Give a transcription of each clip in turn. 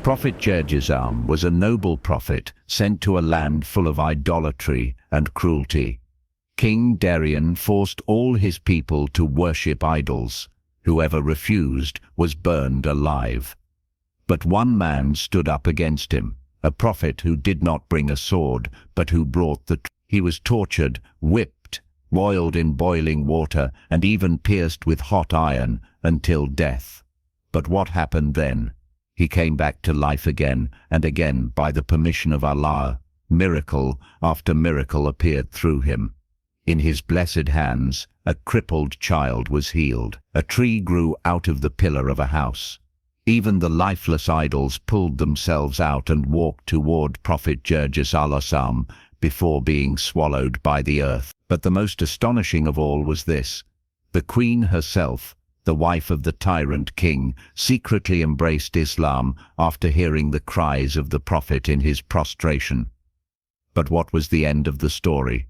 Prophet Jerjis was a noble prophet sent to a land full of idolatry and cruelty. King Darien forced all his people to worship idols. Whoever refused was burned alive. But one man stood up against him, a prophet who did not bring a sword, but who brought the truth. He was tortured, whipped, boiled in boiling water, and even pierced with hot iron until death. But what happened then? He came back to life again and again by the permission of Allah. Miracle after miracle appeared through him. In his blessed hands, a crippled child was healed. A tree grew out of the pillar of a house. Even the lifeless idols pulled themselves out and walked toward Prophet Jerjis before being swallowed by the earth. But the most astonishing of all was this: the queen herself, the wife of the tyrant king, secretly embraced Islam after hearing the cries of the prophet in his prostration. But what was the end of the story?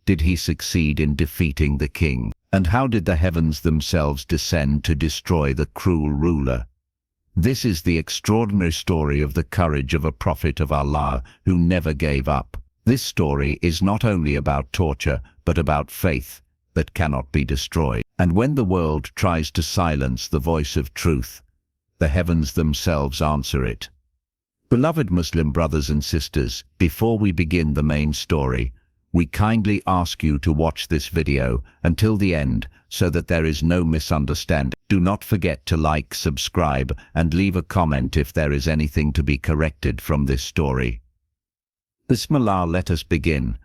Did he succeed in defeating the king? And how did the heavens themselves descend to destroy the cruel ruler? This is the extraordinary story of the courage of a prophet of Allah who never gave up. This story is not only about torture, but about faith that cannot be destroyed. And when the world tries to silence the voice of truth, the heavens themselves answer it. Beloved Muslim brothers and sisters, before we begin the main story, we kindly ask you to watch this video until the end so that there is no misunderstanding. Do not forget to like, subscribe, and leave a comment if there is anything to be corrected from this story. Bismillah, let us begin.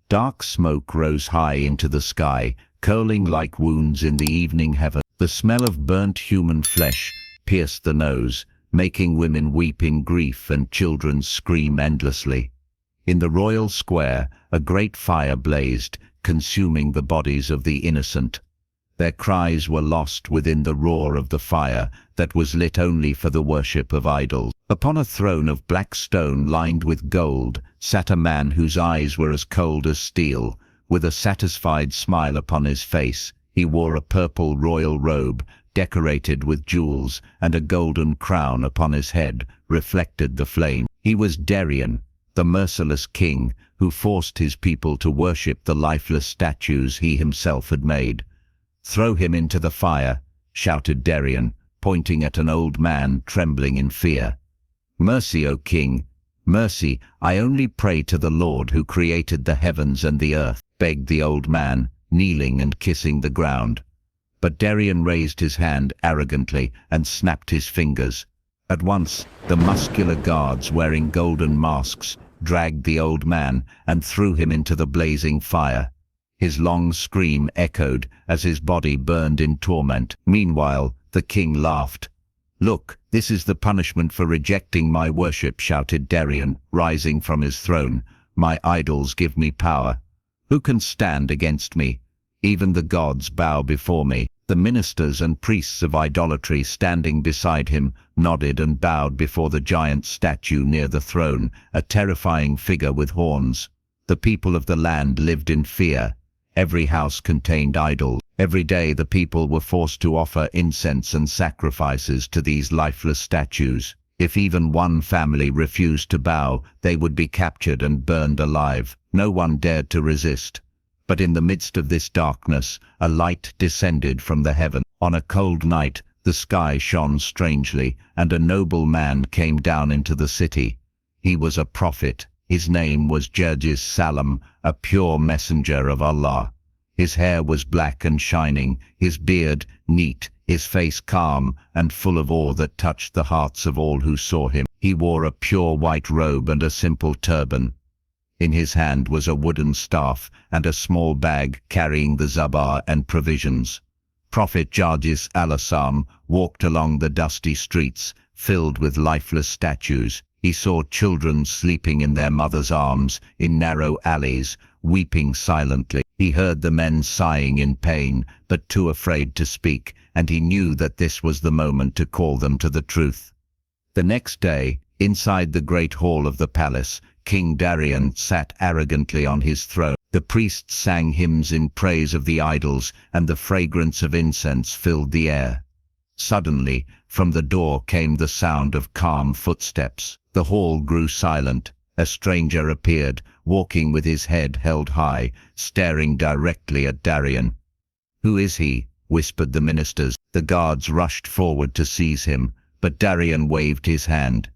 Dark smoke rose high into the sky, curling like wounds in the evening heaven. The smell of burnt human flesh pierced the nose, making women weep in grief and children scream endlessly. In the royal square, a great fire blazed, consuming the bodies of the innocent. Their cries were lost within the roar of the fire that was lit only for the worship of idols. Upon a throne of black stone lined with gold sat a man whose eyes were as cold as steel. With a satisfied smile upon his face, he wore a purple royal robe decorated with jewels, and a golden crown upon his head reflected the flame. He was Darien, the merciless king who forced his people to worship the lifeless statues he himself had made. "Throw him into the fire," shouted Darien, pointing at an old man trembling in fear. "Mercy, O king, mercy, I only pray to the Lord who created the heavens and the earth," begged the old man, kneeling and kissing the ground. But Darien raised his hand arrogantly and snapped his fingers. At once, the muscular guards wearing golden masks dragged the old man and threw him into the blazing fire. His long scream echoed as his body burned in torment. Meanwhile, the king laughed. "Look, this is the punishment for rejecting my worship," shouted Darien, rising from his throne. "My idols give me power. Who can stand against me? Even the gods bow before me." The ministers and priests of idolatry standing beside him nodded and bowed before the giant statue near the throne, a terrifying figure with horns. The people of the land lived in fear. Every house contained idols. Every day the people were forced to offer incense and sacrifices to these lifeless statues. If even one family refused to bow, they would be captured and burned alive. No one dared to resist. But in the midst of this darkness, a light descended from the heaven. On a cold night, the sky shone strangely, and a noble man came down into the city. He was a prophet. His name was Jarjis, a pure messenger of Allah. His hair was black and shining, his beard neat, his face calm and full of awe that touched the hearts of all who saw him. He wore a pure white robe and a simple turban. In his hand was a wooden staff and a small bag carrying the zabar and provisions. Prophet Jerjis walked along the dusty streets filled with lifeless statues. He saw children sleeping in their mothers' arms in narrow alleys, weeping silently. He heard the men sighing in pain, but too afraid to speak, and he knew that this was the moment to call them to the truth. The next day, inside the great hall of the palace, King Darien sat arrogantly on his throne. The priests sang hymns in praise of the idols, and the fragrance of incense filled the air. Suddenly, From the door came the sound of calm footsteps. The hall grew silent. A stranger appeared, walking with his head held high, staring directly at Darien. "Who is he?" whispered the ministers. The guards rushed forward to seize him, but Darien waved his hand.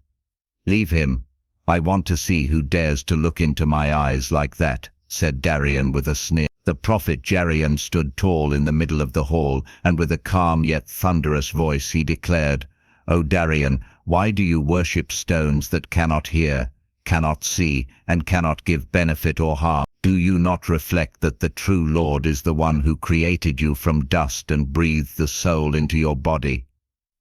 "Leave him. I want to see who dares to look into my eyes like that," said Darien with a sneer. The Prophet Jerjis stood tall in the middle of the hall, and with a calm yet thunderous voice he declared, "O Darien, why do you worship stones that cannot hear, cannot see, and cannot give benefit or harm? Do you not reflect that the true Lord is the one who created you from dust and breathed the soul into your body?"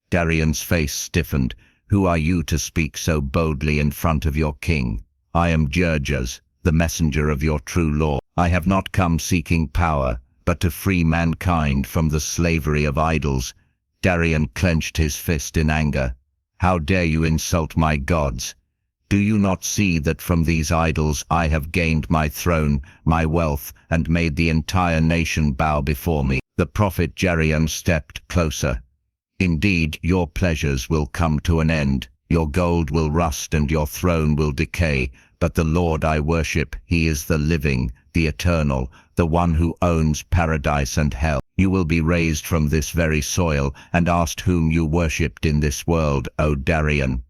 Darien's face stiffened. "Who are you to speak so boldly in front of your king? I am Jarjis, the messenger of your true Lord. I have not come seeking power, but to free mankind from the slavery of idols." Darien clenched his fist in anger. "How dare you insult my gods? Do you not see that from these idols I have gained my throne, my wealth, and made the entire nation bow before me?" The Prophet Jerjis stepped closer. "Indeed, your pleasures will come to an end. Your gold will rust and your throne will decay. But the Lord I worship, he is the living, the eternal, the one who owns paradise and hell. You will be raised from this very soil and asked whom you worshipped in this world, O Darien."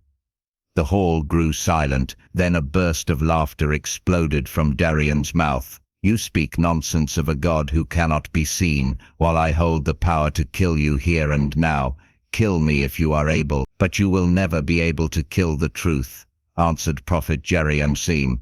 The hall grew silent. Then a burst of laughter exploded from Darien's mouth. "You speak nonsense of a God who cannot be seen, while I hold the power to kill you here and now. Kill me if you are able, but you will never be able to kill the truth," answered Prophet Jerjis.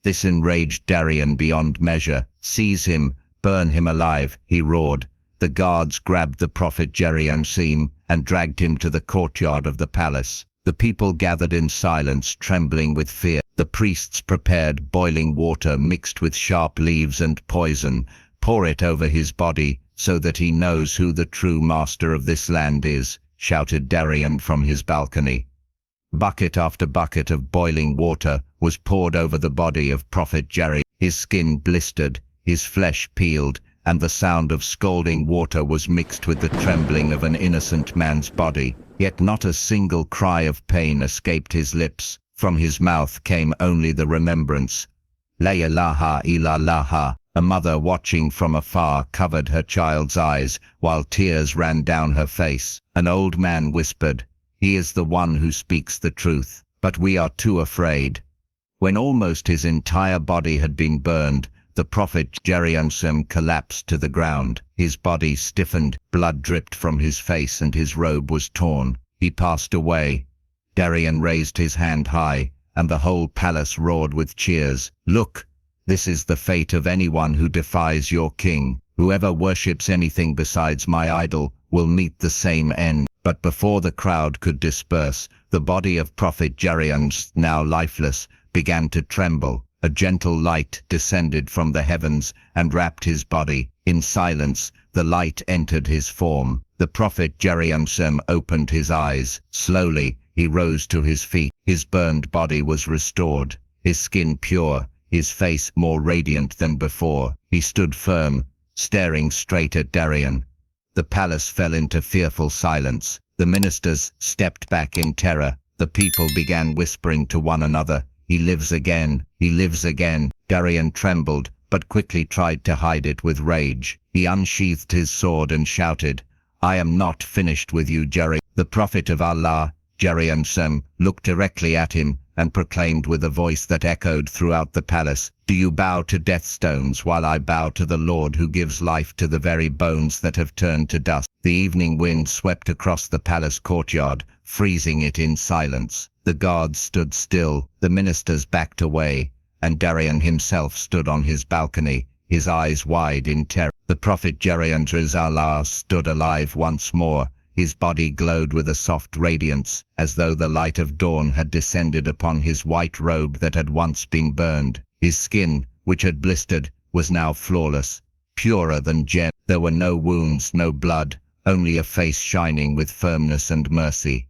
This enraged Darien beyond measure. "Seize him, burn him alive," he roared. The guards grabbed the Prophet Jerjis and dragged him to the courtyard of the palace. The people gathered in silence, trembling with fear. The priests prepared boiling water mixed with sharp leaves and poison. "Pour it over his body, so that he knows who the true master of this land is," shouted Darien from his balcony. Bucket after bucket of boiling water was poured over the body of Prophet Jerjis. His skin blistered, his flesh peeled, and the sound of scalding water was mixed with the trembling of an innocent man's body. Yet not a single cry of pain escaped his lips. From his mouth came only the remembrance. La ilaha illallah. A mother watching from afar covered her child's eyes, while tears ran down her face. An old man whispered, "He is the one who speaks the truth, but we are too afraid." When almost his entire body had been burned, the Prophet Jerjis collapsed to the ground. His body stiffened, blood dripped from his face and his robe was torn. He passed away. Darien raised his hand high, and the whole palace roared with cheers. "Look, this is the fate of anyone who defies your king. Whoever worships anything besides my idol will meet the same end." But before the crowd could disperse, the body of Prophet Jerjis, now lifeless, began to tremble. A gentle light descended from the heavens and wrapped his body. In silence, the light entered his form. The Prophet Jerjis opened his eyes. Slowly, he rose to his feet. His burned body was restored, his skin pure, his face more radiant than before. He stood firm, staring straight at Darien. The palace fell into fearful silence. The ministers stepped back in terror. The people began whispering to one another, "He lives again, he lives again." Darien trembled, but quickly tried to hide it with rage. He unsheathed his sword and shouted, "I am not finished with you, Jerjis." The Prophet of Allah, Jerjis, looked directly at him and proclaimed with a voice that echoed throughout the palace, "Do you bow to death stones while I bow to the Lord who gives life to the very bones that have turned to dust?" The evening wind swept across the palace courtyard, freezing it in silence. The guards stood still, the ministers backed away, and Darien himself stood on his balcony, his eyes wide in terror. The Prophet Jerjis stood alive once more. His body glowed with a soft radiance, as though the light of dawn had descended upon his white robe that had once been burned. His skin, which had blistered, was now flawless, purer than gem. There were no wounds, no blood, only a face shining with firmness and mercy.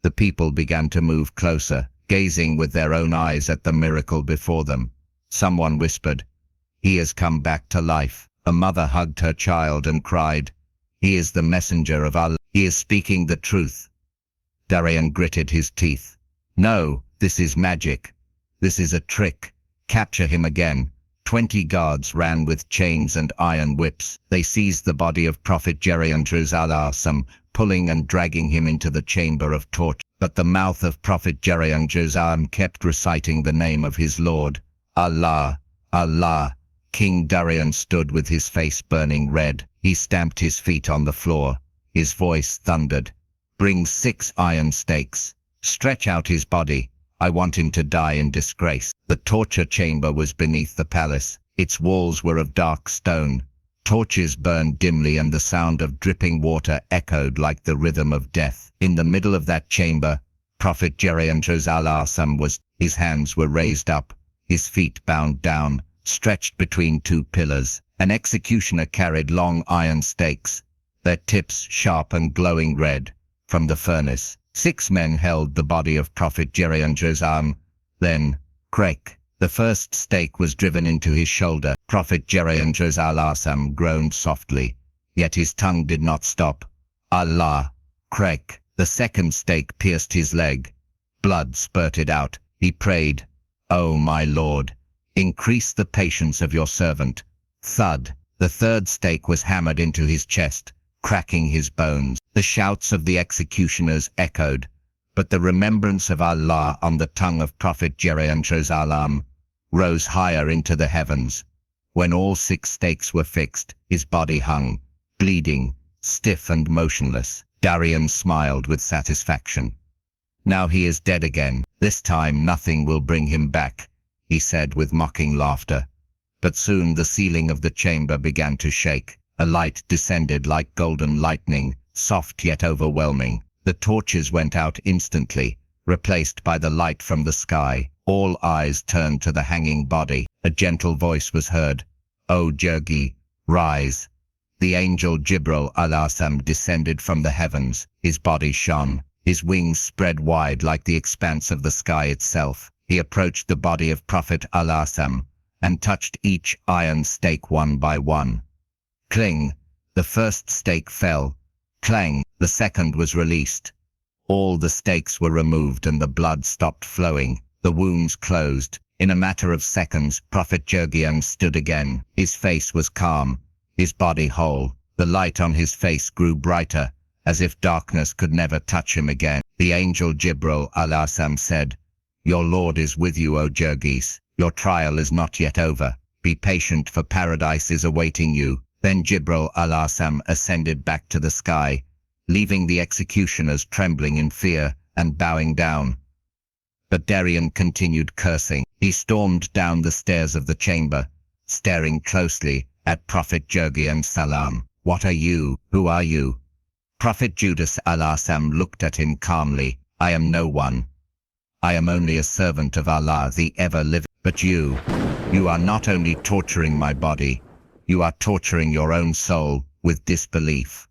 The people began to move closer, gazing with their own eyes at the miracle before them. Someone whispered, "He has come back to life." A mother hugged her child and cried, "He is the messenger of Allah. He is speaking the truth." Darien gritted his teeth. No, this is magic. This is a trick. Capture him again. 20 guards ran with chains and iron whips. They seized the body of Prophet Jerjis, pulling and dragging him into the chamber of torture. But the mouth of Prophet Jerjis kept reciting the name of his Lord. Allah, Allah. King Darien stood with his face burning red. He stamped his feet on the floor. His voice thundered. Bring 6 iron stakes. Stretch out his body. I want him to die in disgrace. The torture chamber was beneath the palace. Its walls were of dark stone. Torches burned dimly and the sound of dripping water echoed like the rhythm of death. In the middle of that chamber, Prophet Jerjis was. His hands were raised up, his feet bound down, stretched between 2 pillars. An executioner carried long iron stakes, their tips sharp and glowing red. From the furnace, 6 men held the body of Prophet Jerjis. Then, crack, the first stake was driven into his shoulder. Prophet Jerjis groaned softly, yet his tongue did not stop. Allah, crack, the second stake pierced his leg. Blood spurted out. He prayed, "Oh my Lord, increase the patience of your servant." Thud, the third stake was hammered into his chest, cracking his bones. The shouts of the executioners echoed, but the remembrance of Allah on the tongue of Prophet Jerjis rose higher into the heavens. When all 6 stakes were fixed, his body hung, bleeding, stiff and motionless. Darien smiled with satisfaction. Now he is dead again. This time nothing will bring him back, he said with mocking laughter. But soon the ceiling of the chamber began to shake. A light descended like golden lightning, soft yet overwhelming. The torches went out instantly, replaced by the light from the sky. All eyes turned to the hanging body. A gentle voice was heard. "O Jerjis, rise." The angel Jibril descended from the heavens. His body shone. His wings spread wide like the expanse of the sky itself. He approached the body of Prophet and touched each iron stake one by one. Cling, the first stake fell. Clang, the second was released. All the stakes were removed and the blood stopped flowing. The wounds closed. In a matter of seconds, Prophet Jerjis stood again. His face was calm, his body whole. The light on his face grew brighter, as if darkness could never touch him again. The angel Jibril said, "Your Lord is with you, O Jarjis. Your trial is not yet over. Be patient, for paradise is awaiting you." Then Jibril ascended back to the sky, leaving the executioners trembling in fear and bowing down. But Darien continued cursing. He stormed down the stairs of the chamber, staring closely at Prophet Jerjis. "What are you? Who are you?" Prophet Judas looked at him calmly. "I am no one. I am only a servant of Allah, the ever-living. But you are not only torturing my body, you are torturing your own soul with disbelief."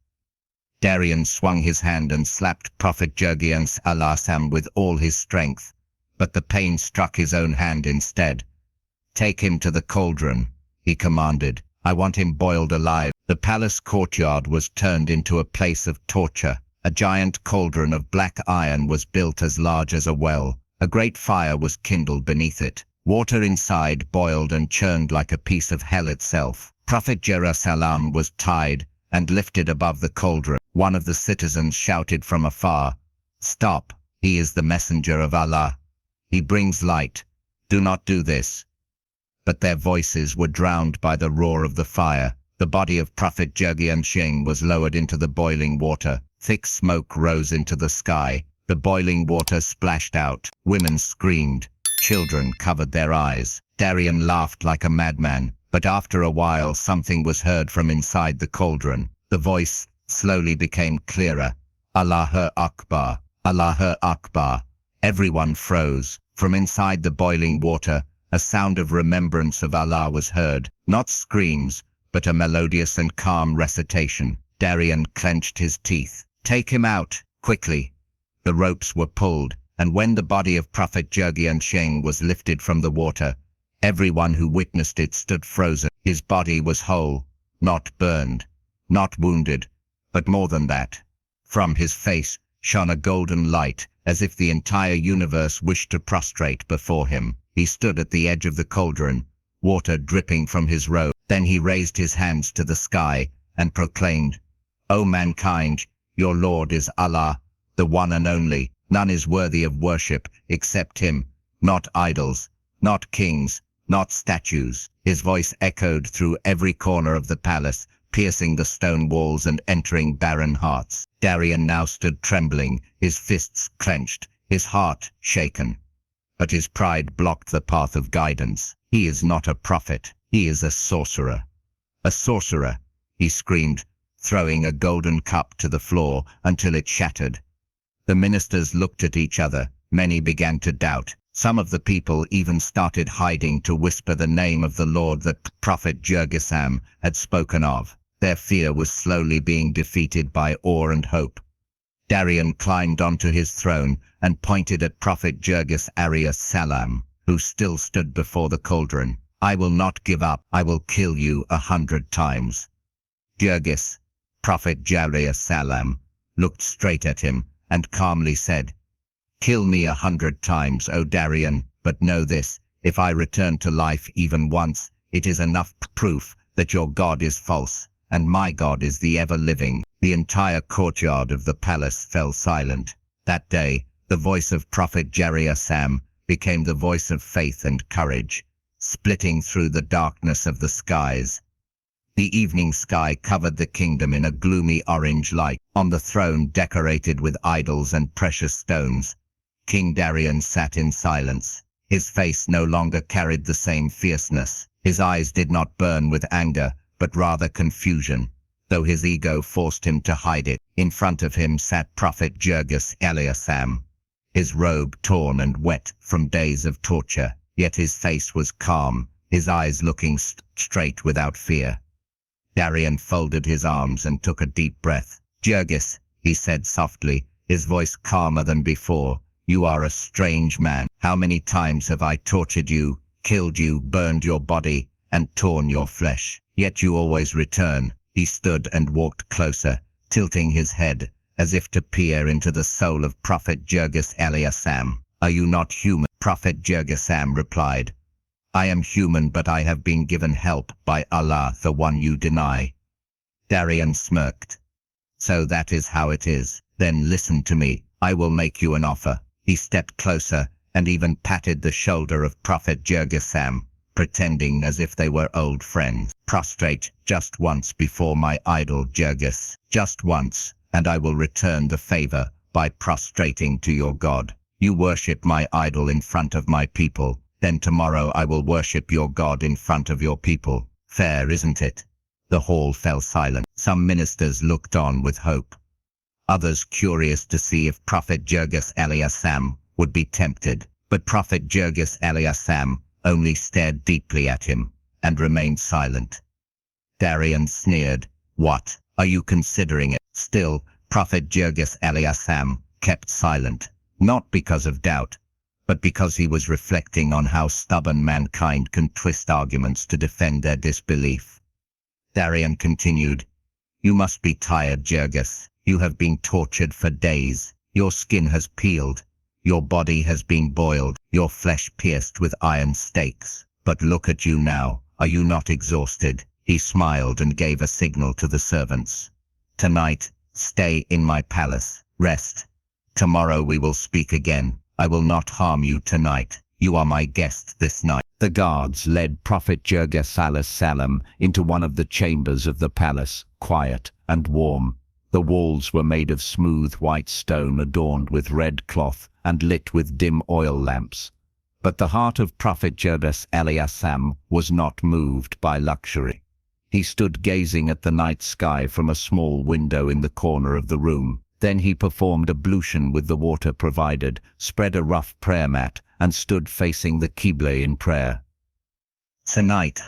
Darien swung his hand and slapped Prophet Jerjis with all his strength, but the pain struck his own hand instead. "Take him to the cauldron," he commanded. "I want him boiled alive." The palace courtyard was turned into a place of torture. A giant cauldron of black iron was built as large as a well. A great fire was kindled beneath it. Water inside boiled and churned like a piece of hell itself. Prophet Jerjis was tied and lifted above the cauldron. One of the citizens shouted from afar, "Stop, he is the messenger of Allah. He brings light. Do not do this." But their voices were drowned by the roar of the fire. The body of Prophet Jerjis was lowered into the boiling water. Thick smoke rose into the sky. The boiling water splashed out. Women screamed. Children covered their eyes. Darien laughed like a madman. But after a while something was heard from inside the cauldron. The voice slowly became clearer. "Allahu Akbar, Allahu Akbar." Everyone froze. From inside the boiling water, a sound of remembrance of Allah was heard. Not screams, but a melodious and calm recitation. Darien clenched his teeth. "Take him out, quickly." The ropes were pulled, and when the body of Prophet Jerjis was lifted from the water, everyone who witnessed it stood frozen. His body was whole, not burned, not wounded, but more than that. From his face shone a golden light, as if the entire universe wished to prostrate before him. He stood at the edge of the cauldron, water dripping from his robe. Then he raised his hands to the sky and proclaimed, "O mankind, your Lord is Allah, the one and only. None is worthy of worship except him, not idols, not kings, not statues." His voice echoed through every corner of the palace, piercing the stone walls and entering barren hearts. Darien now stood trembling, his fists clenched, his heart shaken. But his pride blocked the path of guidance. "He is not a prophet, he is a sorcerer." "A sorcerer," he screamed, throwing a golden cup to the floor until it shattered. The ministers looked at each other. Many began to doubt. Some of the people even started hiding to whisper the name of the Lord that Prophet Jerjis had spoken of. Their fear was slowly being defeated by awe and hope. Darien climbed onto his throne and pointed at Prophet Jerjis alayhi salam, who still stood before the cauldron. "I will not give up. I will kill you 100 times." Jerjis, Prophet Jerjis salam, looked straight at him and calmly said, "Kill me 100 times, O Darien, but know this, if I return to life even once, it is enough proof that your God is false, and my God is the ever-living." The entire courtyard of the palace fell silent. That day, the voice of Prophet Jerjis became the voice of faith and courage, splitting through the darkness of the skies. The evening sky covered the kingdom in a gloomy orange light. On the throne decorated with idols and precious stones, King Darien sat in silence. His face no longer carried the same fierceness. His eyes did not burn with anger, but rather confusion, though his ego forced him to hide it. In front of him sat Prophet Jerjis alayhi, his robe torn and wet from days of torture, yet his face was calm, his eyes looking straight without fear. Darien folded his arms and took a deep breath. "Jerjis," he said softly, his voice calmer than before, "you are a strange man. How many times have I tortured you, killed you, burned your body, and torn your flesh? Yet you always return." He stood and walked closer, tilting his head, as if to peer into the soul of Prophet Jerjis alayhi. "Are you not human?" Prophet Jerjis replied, "I am human, but I have been given help by Allah, the one you deny." Darien smirked. "So that is how it is. Then listen to me. I will make you an offer." He stepped closer and even patted the shoulder of Prophet Jerjis, pretending as if they were old friends. "Prostrate just once before my idol Jerjis. Just once, and I will return the favor by prostrating to your God. You worship my idol in front of my people. Then tomorrow I will worship your God in front of your people. Fair, isn't it?" The hall fell silent. Some ministers looked on with hope. Others curious to see if Prophet Jerjis alayhi would be tempted. But Prophet Jerjis alayhi only stared deeply at him and remained silent. Darien sneered. "What? Are you considering it?" Still, Prophet Jerjis alayhi kept silent, not because of doubt, but because he was reflecting on how stubborn mankind can twist arguments to defend their disbelief. Darien continued, "You must be tired, Jerjis. You have been tortured for days. Your skin has peeled. Your body has been boiled. Your flesh pierced with iron stakes. But look at you now. Are you not exhausted?" He smiled and gave a signal to the servants. "Tonight, stay in my palace. Rest. Tomorrow we will speak again. I will not harm you tonight. You are my guest this night." The guards led Prophet Jerjis alayhi into one of the chambers of the palace, quiet and warm. The walls were made of smooth white stone adorned with red cloth and lit with dim oil lamps. But the heart of Prophet Jerjis alayhi was not moved by luxury. He stood gazing at the night sky from a small window in the corner of the room. Then he performed ablution with the water provided, spread a rough prayer mat, and stood facing the Qibla in prayer. "Tonight,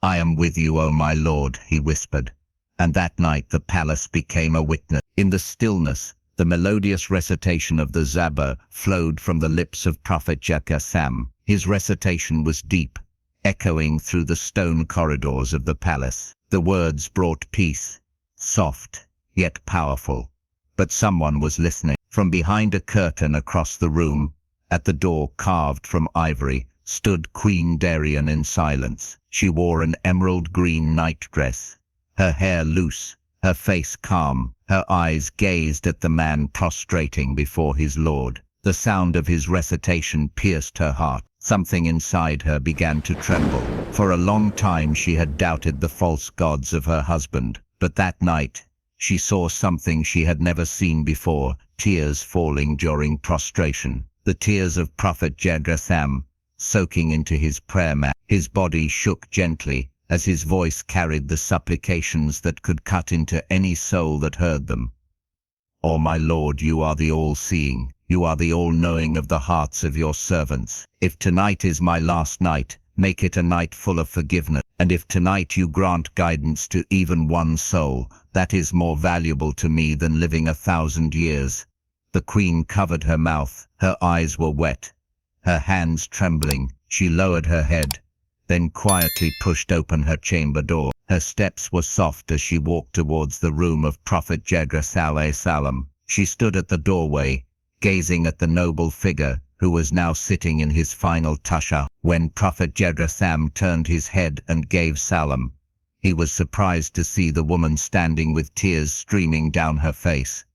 I am with you, O my Lord," he whispered. And that night the palace became a witness. In the stillness, the melodious recitation of the Zabur flowed from the lips of Prophet Jerjis. His recitation was deep, echoing through the stone corridors of the palace. The words brought peace, soft, yet powerful. But someone was listening. From behind a curtain across the room, at the door carved from ivory, stood Queen Darien in silence. She wore an emerald green nightdress, her hair loose, her face calm, her eyes gazed at the man prostrating before his lord. The sound of his recitation pierced her heart. Something inside her began to tremble. For a long time she had doubted the false gods of her husband, but that night she saw something she had never seen before, tears falling during prostration. The tears of Prophet Jerjis, soaking into his prayer mat. His body shook gently as his voice carried the supplications that could cut into any soul that heard them. "O my Lord, you are the all-seeing, you are the all-knowing of the hearts of your servants. If tonight is my last night, make it a night full of forgiveness. And if tonight you grant guidance to even one soul, that is more valuable to me than living 1,000 years. The queen covered her mouth, her eyes were wet, her hands trembling. She lowered her head, then quietly pushed open her chamber door. Her steps were soft as she walked towards the room of Prophet Jerjis alayhi salam. She stood at the doorway, gazing at the noble figure who was now sitting in his final tasha. When Prophet Jerjis turned his head and gave salam, he was surprised to see the woman standing with tears streaming down her face.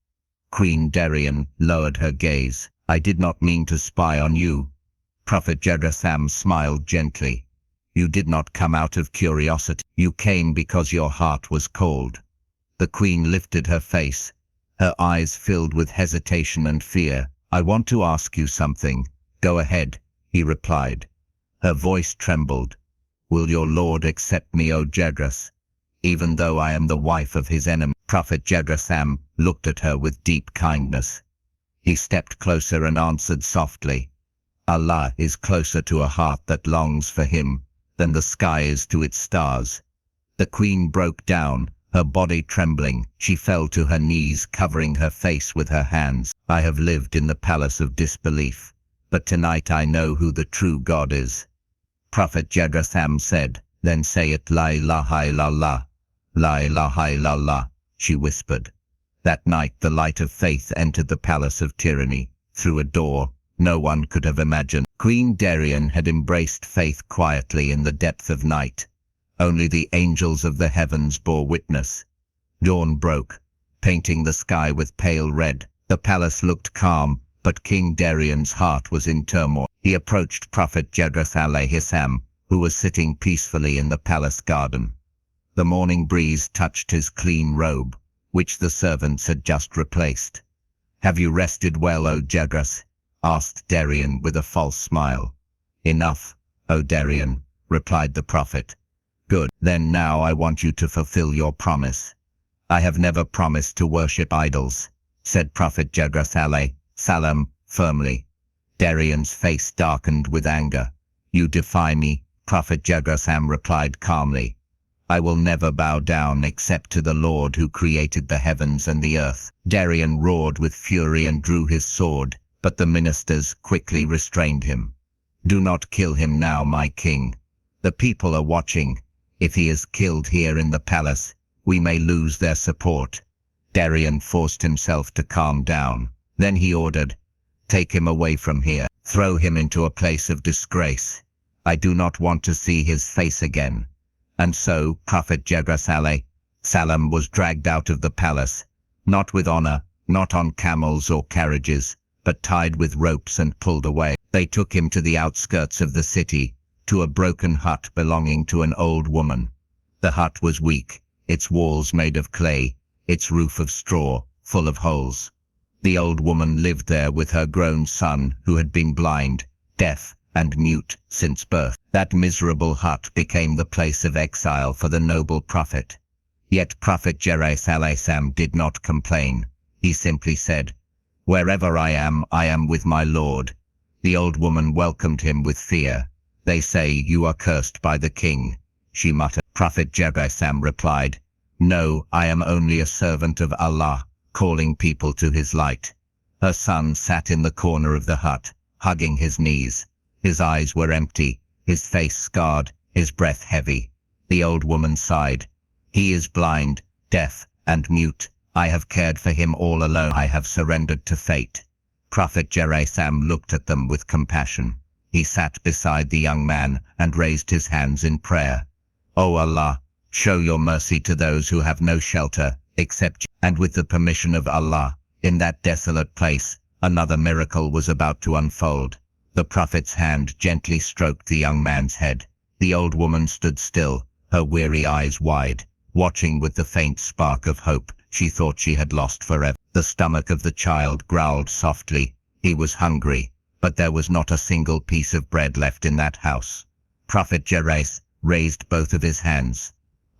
Queen Darien lowered her gaze. "I did not mean to spy on you." Prophet Jerjis smiled gently. "You did not come out of curiosity. You came because your heart was cold." The queen lifted her face, her eyes filled with hesitation and fear. "I want to ask you something." "Go ahead," he replied. Her voice trembled. "Will your Lord accept me, O Jerjis, even though I am the wife of his enemy?" Prophet Jerjis looked at her with deep kindness. He stepped closer and answered softly, "Allah is closer to a heart that longs for him than the sky is to its stars." The queen broke down, her body trembling. She fell to her knees, covering her face with her hands. "I have lived in the palace of disbelief, but tonight I know who the true God is." Prophet Jerjis said, "Then say it, La ilaha illallah, La ilaha illallah," she whispered. That night the light of faith entered the palace of tyranny, through a door no one could have imagined. Queen Darien had embraced faith quietly in the depth of night. Only the angels of the heavens bore witness. Dawn broke, painting the sky with pale red. The palace looked calm, but King Darien's heart was in turmoil. He approached Prophet Jerjis alayhi salam, who was sitting peacefully in the palace garden. The morning breeze touched his clean robe, which the servants had just replaced. "Have you rested well, O Jerjis?" asked Darien with a false smile. "Enough, O Darien," replied the prophet. "Good. Then now I want you to fulfill your promise." "I have never promised to worship idols," said Prophet Jerjis alayhi salam firmly. Darien's face darkened with anger. "You defy me," Prophet Jerjis replied calmly. "I will never bow down except to the Lord who created the heavens and the earth." Darien roared with fury and drew his sword, but the ministers quickly restrained him. "Do not kill him now, my king. The people are watching. If he is killed here in the palace, we may lose their support." Darien forced himself to calm down. Then he ordered, "Take him away from here. Throw him into a place of disgrace. I do not want to see his face again." And so Prophet Jerjis alayhi salam was dragged out of the palace, not with honor, not on camels or carriages, but tied with ropes and pulled away. They took him to the outskirts of the city, to a broken hut belonging to an old woman. The hut was weak, its walls made of clay, its roof of straw, full of holes. The old woman lived there with her grown son, who had been blind, deaf, and mute since birth. That miserable hut became the place of exile for the noble prophet. Yet Prophet Jerjis alayhi salam did not complain. He simply said, "Wherever I am with my Lord." The old woman welcomed him with fear. "They say you are cursed by the king," she muttered. Prophet Jerjis replied, "No, I am only a servant of Allah, calling people to his light." Her son sat in the corner of the hut, hugging his knees. His eyes were empty, his face scarred, his breath heavy. The old woman sighed. "He is blind, deaf, and mute. I have cared for him all alone. I have surrendered to fate. Prophet Jerjis looked at them with compassion. He sat beside the young man and raised his hands in prayer. O Allah, show your mercy to those who have no shelter except you. And with the permission of Allah, in that desolate place, another miracle was about to unfold. The Prophet's hand gently stroked the young man's head. The old woman stood still, her weary eyes wide, watching with the faint spark of hope she thought she had lost forever. The stomach of the child growled softly. He was hungry, but there was not a single piece of bread left in that house. Prophet Jerjis raised both of his hands.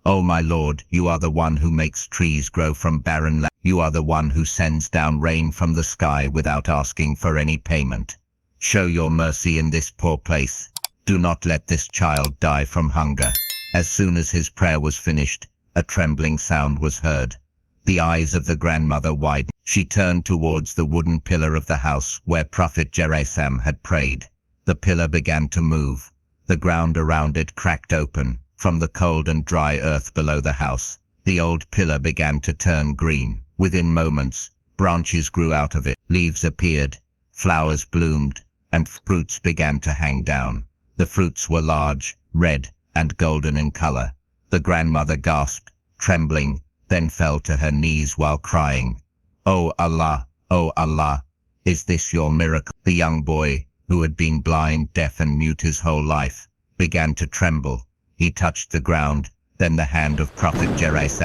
O my Lord, you are the one who makes trees grow from barren land. You are the one who sends down rain from the sky without asking for any payment. Show your mercy in this poor place. Do not let this child die from hunger. As soon as his prayer was finished, a trembling sound was heard. The eyes of the grandmother widened. She turned towards the wooden pillar of the house where Prophet Jerjis had prayed. The pillar began to move. The ground around it cracked open. From the cold and dry earth below the house, the old pillar began to turn green. Within moments, branches grew out of it, leaves appeared, flowers bloomed, and fruits began to hang down. The fruits were large, red, and golden in color. The grandmother gasped, trembling, then fell to her knees while crying, O Allah, is this your miracle? The young boy, who had been blind, deaf, and mute his whole life, began to tremble. He touched the ground, then the hand of Prophet Jerjis.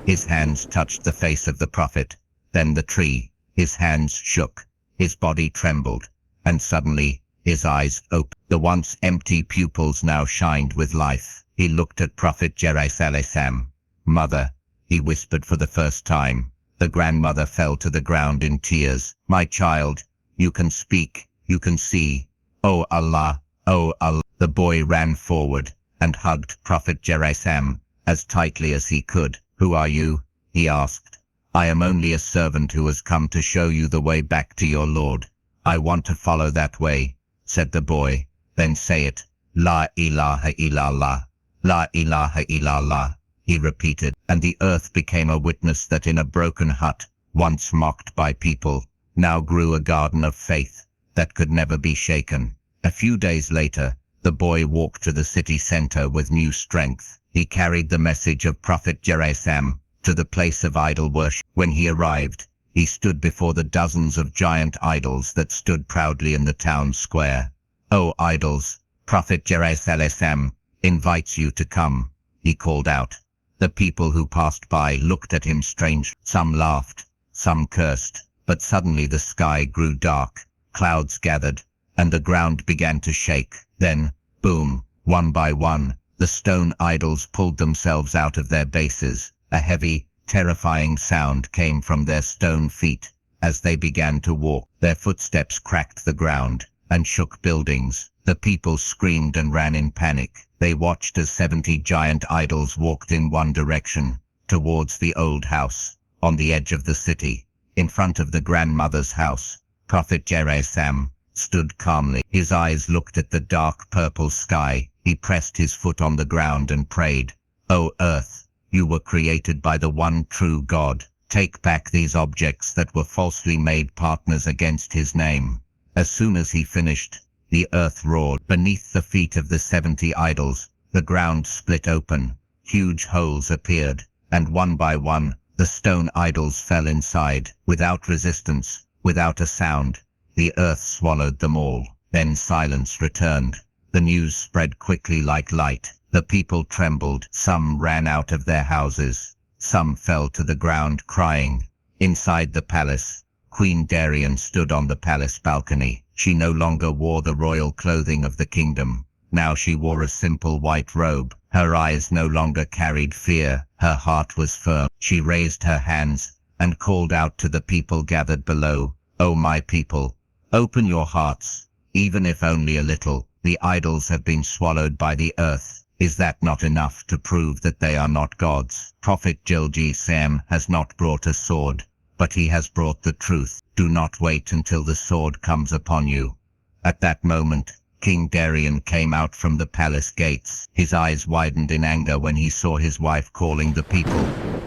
His hands touched the face of the Prophet, then the tree. His hands shook, his body trembled, and suddenly, his eyes opened. The once empty pupils now shined with life. He looked at Prophet Jerjis. Mother, he whispered for the first time. The grandmother fell to the ground in tears. My child, you can speak, you can see. O Allah, O Allah. The boy ran forward and hugged Prophet Jerjis as tightly as he could. Who are you? He asked. I am only a servant who has come to show you the way back to your Lord. I want to follow that way, said the boy. Then say it. La ilaha illallah. La ilaha illallah, he repeated, and the earth became a witness that in a broken hut, once mocked by people, now grew a garden of faith that could never be shaken. A few days later, the boy walked to the city center with new strength. He carried the message of Prophet Jerjis to the place of idol worship. When he arrived, he stood before the dozens of giant idols that stood proudly in the town square. O idols, Prophet Jerjis invites you to come, he called out. The people who passed by looked at him strangely. Some laughed, some cursed, but suddenly the sky grew dark, clouds gathered, and the ground began to shake. Then, boom, one by one, the stone idols pulled themselves out of their bases. A heavy, terrifying sound came from their stone feet. As they began to walk, their footsteps cracked the ground and shook buildings. The people screamed and ran in panic. They watched as 70 giant idols walked in one direction, towards the old house, on the edge of the city. In front of the grandmother's house, Prophet Jerjis stood calmly. His eyes looked at the dark purple sky. He pressed his foot on the ground and prayed, O earth, you were created by the one true God. Take back these objects that were falsely made partners against his name. As soon as he finished, the earth roared. Beneath the feet of the 70 idols, the ground split open. Huge holes appeared, and one by one, the stone idols fell inside. Without resistance, without a sound, the earth swallowed them all. Then silence returned. The news spread quickly like light. The people trembled. Some ran out of their houses. Some fell to the ground crying. Inside the palace, Queen Darien stood on the palace balcony. She no longer wore the royal clothing of the kingdom. Now she wore a simple white robe. Her eyes no longer carried fear. Her heart was firm. She raised her hands and called out to the people gathered below. O my people, open your hearts, even if only a little. The idols have been swallowed by the earth. Is that not enough to prove that they are not gods? Prophet Jerjis has not brought a sword, but he has brought the truth. Do not wait until the sword comes upon you. At that moment, King Darien came out from the palace gates. His eyes widened in anger when he saw his wife calling the people.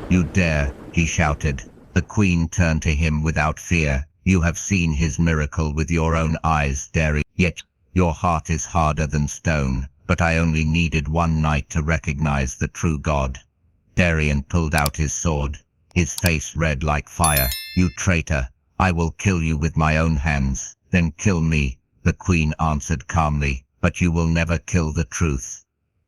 "You dare," he shouted. The queen turned to him without fear. "You have seen his miracle with your own eyes, Darien, yet your heart is harder than stone. But I only needed one night to recognize the true God." Darien pulled out his sword, his face red like fire. "You traitor, I will kill you with my own hands." "Then kill me," the queen answered calmly, "but you will never kill the truth."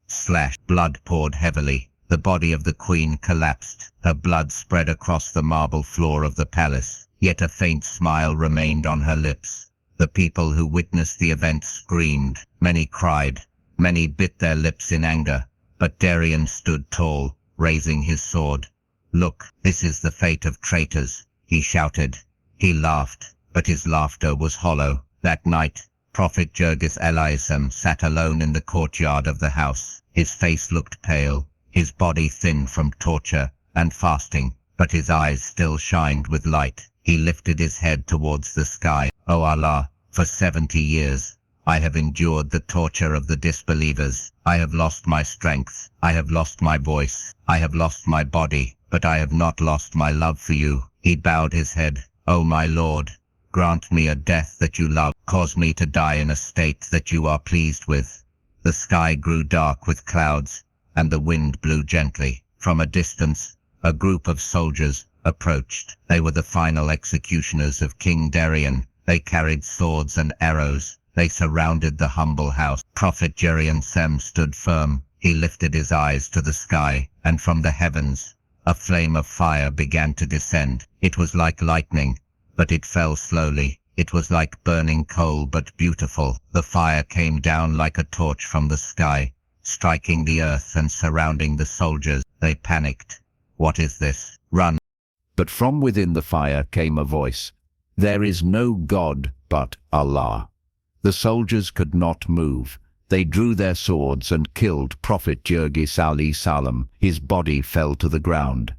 Slash. Blood poured heavily. The body of the queen collapsed. Her blood spread across the marble floor of the palace, yet a faint smile remained on her lips. The people who witnessed the event screamed. Many cried. Many bit their lips in anger. But Darien stood tall, raising his sword. "Look, this is the fate of traitors," he shouted. He laughed, but his laughter was hollow. That night, Prophet Jerjis sat alone in the courtyard of the house. His face looked pale, his body thin from torture and fasting, but his eyes still shined with light. He lifted his head towards the sky. "O Allah, for 70 years, I have endured the torture of the disbelievers. I have lost my strength. I have lost my voice. I have lost my body, but I have not lost my love for you." He bowed his head. "O my Lord, grant me a death that you love. Cause me to die in a state that you are pleased with." The sky grew dark with clouds, and the wind blew gently. From a distance, a group of soldiers approached. They were the final executioners of King Darien. They carried swords and arrows. They surrounded the humble house. Prophet Jerjis stood firm. He lifted his eyes to the sky, and from the heavens, a flame of fire began to descend. It was like lightning, but it fell slowly. It was like burning coal, but beautiful. The fire came down like a torch from the sky, striking the earth and surrounding the soldiers. They panicked. "What is this? Run!" But from within the fire came a voice. "There is no God but Allah." The soldiers could not move. They drew their swords and killed Prophet Jerjis alayhi salam. His body fell to the ground.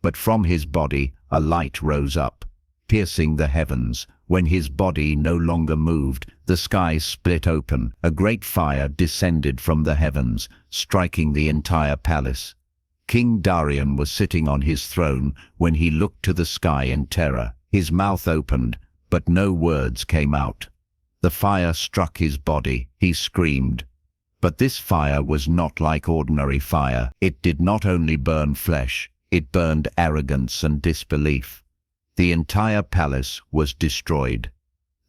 But from his body a light rose up, piercing the heavens. When his body no longer moved, the sky split open. A great fire descended from the heavens, striking the entire palace. King Darien was sitting on his throne when he looked to the sky in terror. His mouth opened, but no words came out. The fire struck his body. He screamed. But this fire was not like ordinary fire. It did not only burn flesh, it burned arrogance and disbelief. The entire palace was destroyed.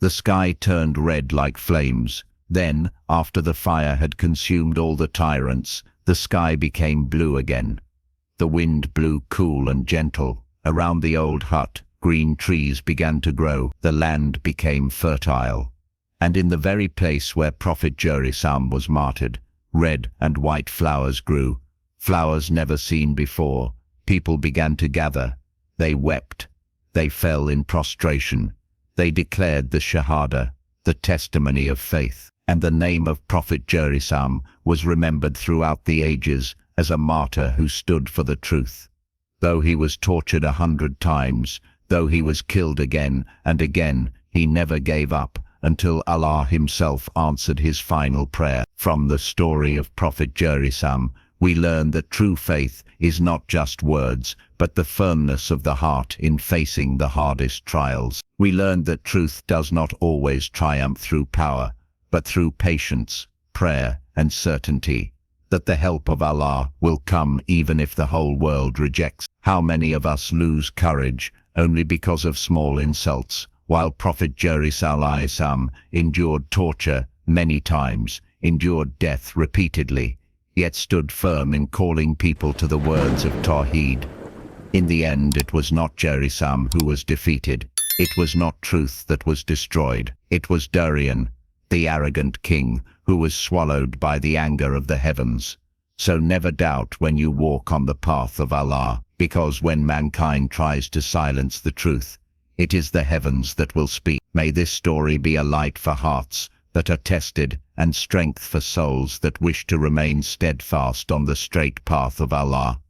The sky turned red like flames. Then, after the fire had consumed all the tyrants, the sky became blue again. The wind blew cool and gentle. Around the old hut, green trees began to grow. The land became fertile. And in the very place where Prophet Jerjis was martyred, red and white flowers grew, flowers never seen before. People began to gather. They wept. They fell in prostration. They declared the Shahada, the testimony of faith. And the name of Prophet Jerjis was remembered throughout the ages as a martyr who stood for the truth. Though he was tortured 100 times, though he was killed again and again, he never gave up, until Allah himself answered his final prayer. From the story of Prophet Jerjis, we learn that true faith is not just words, but the firmness of the heart in facing the hardest trials. We learn that truth does not always triumph through power, but through patience, prayer, and certainty that the help of Allah will come even if the whole world rejects. How many of us lose courage only because of small insults, while Prophet Jerjis endured torture many times, endured death repeatedly, yet stood firm in calling people to the words of Tawheed. In the end, it was not Jerjis who was defeated. It was not truth that was destroyed. It was Darien, the arrogant king, who was swallowed by the anger of the heavens. So never doubt when you walk on the path of Allah, because when mankind tries to silence the truth, it is the heavens that will speak. May this story be a light for hearts that are tested and strength for souls that wish to remain steadfast on the straight path of Allah.